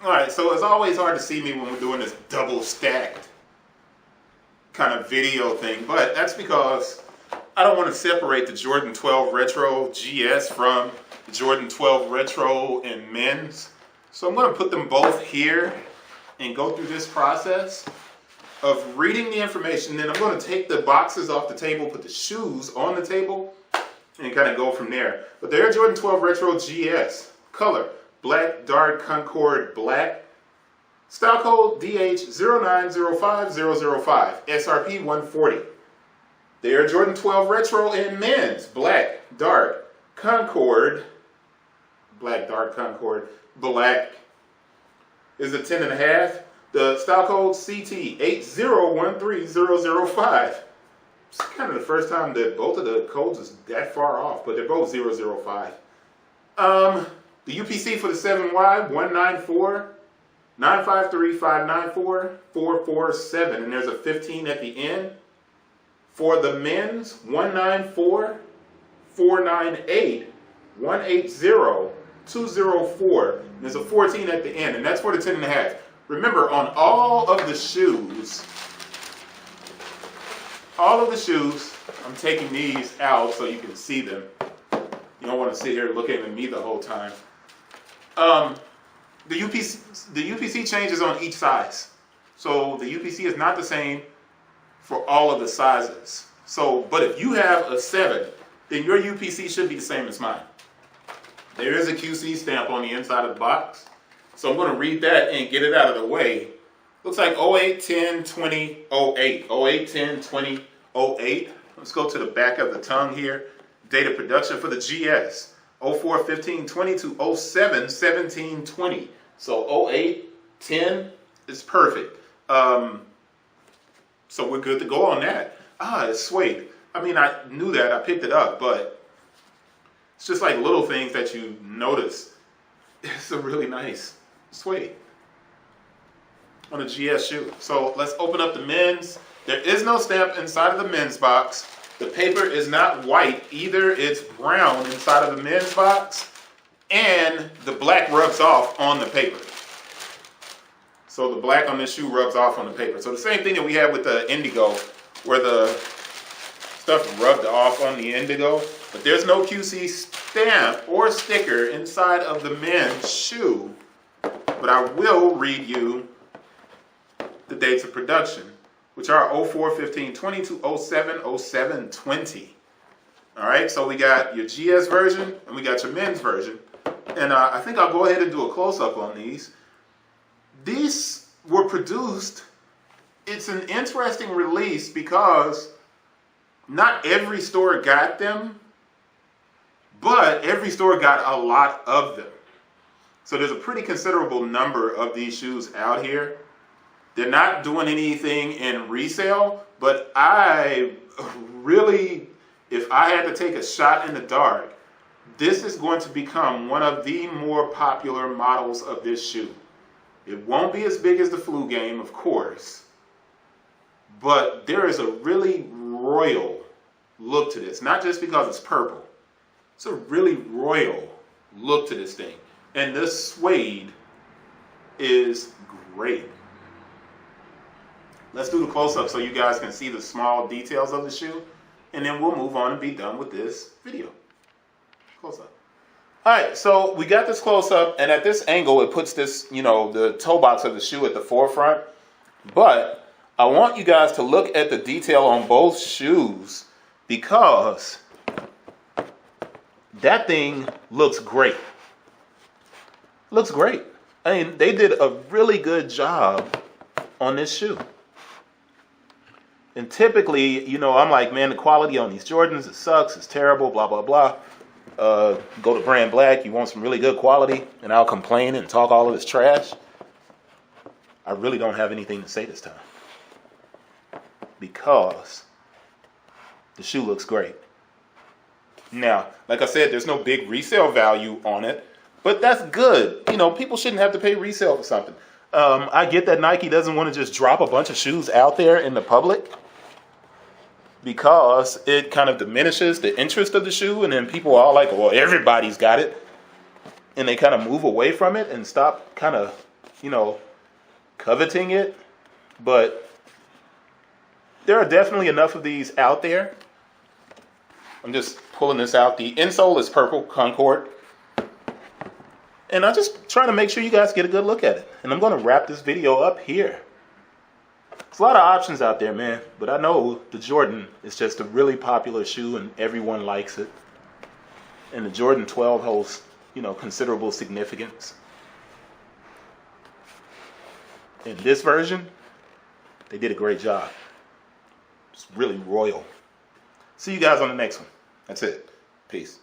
Alright, so it's always hard to see me when we're doing this double stacked kind of video thing, but that's because I don't want to separate the Jordan 12 Retro GS from the Jordan 12 Retro in men's. So I'm going to put them both here and go through this process of reading the information. Then I'm going to take the boxes off the table, put the shoes on the table, and kind of go from there. But they're Jordan 12 Retro GS. Color, black, dark, Concord-Black. Style code DH0905005. SRP 140. They are Jordan 12 Retro in men's. Black, dark, Concord. Black, dark, Concord. Black. Is a 10.5. The style code CT 8013005. It's kind of the first time that both of the codes is that far off, but they're both 005. The UPC for the 7Y 194-953-594-447, and there's a 15 at the end. For the men's 194-498-180-204. There's a 14 at the end, and that's for the 10.5. Remember, on all of the shoes, I'm taking these out so you can see them. You don't want to sit here looking at me the whole time. The UPC changes on each size. So the UPC is not the same for all of the sizes. So, but if you have a 7, then your UPC should be the same as mine. There is a QC stamp on the inside of the box. So I'm going to read that and get it out of the way. Looks like 08, 10, 20, 08. 08, 10, 20, 08. Let's go to the back of the tongue here. Date of production for the GS. 04, 15, 20 to 07, 17, 20. So 08, 10 is perfect. So we're good to go on that. It's suede. I mean, I knew that. I picked it up, but it's just like little things that you notice. It's a really nice suede on a GS shoe. So let's open up the men's. There is no stamp inside of the men's box. The paper is not white either. It's brown inside of the men's box. And the black rubs off on the paper. So the black on this shoe rubs off on the paper. So the same thing that we had with the Indigo, where the stuff rubbed off on the Indigo. But there's no QC stamp or sticker inside of the men's shoe. But I will read you the dates of production, which are 04, 15, 20 to 07, 07, 20. All right, so we got your GS version and we got your men's version. And I think I'll go ahead and do a close-up on these. These were produced, it's an interesting release because not every store got them, but every store got a lot of them. So there's a pretty considerable number of these shoes out here. They're not doing anything in resale, but I really, if I had to take a shot in the dark, this is going to become one of the more popular models of this shoe. It won't be as big as the Flu Game, of course, but there is a really royal look to this. Not just because it's purple. It's a really royal look to this thing. And this suede is great. Let's do the close-up so you guys can see the small details of the shoe, and then we'll move on and be done with this video. Close-up. Alright, so we got this close-up, and at this angle it puts this, the toe box of the shoe at the forefront. But I want you guys to look at the detail on both shoes because that thing looks great. Looks great. I mean, they did a really good job on this shoe. And typically, I'm like, man, the quality on these Jordans, it sucks, it's terrible, blah, blah, blah. Go to Brand Black, you want some really good quality, and I'll complain and talk all of this trash. I really don't have anything to say this time. Because the shoe looks great. Now, like I said, there's no big resale value on it, but that's good. People shouldn't have to pay resale for something. I get that Nike doesn't want to just drop a bunch of shoes out there in the public because it kind of diminishes the interest of the shoe, and then people are all like, well, everybody's got it, and they kind of move away from it and stop kind of you know, coveting it, but there are definitely enough of these out there. I'm just pulling this out. The insole is purple, Concord. And I'm just trying to make sure you guys get a good look at it. And I'm going to wrap this video up here. There's a lot of options out there, man. But I know the Jordan is just a really popular shoe and everyone likes it. And the Jordan 12 holds, you know, considerable significance. In this version, they did a great job. It's really royal. See you guys on the next one. That's it. Peace.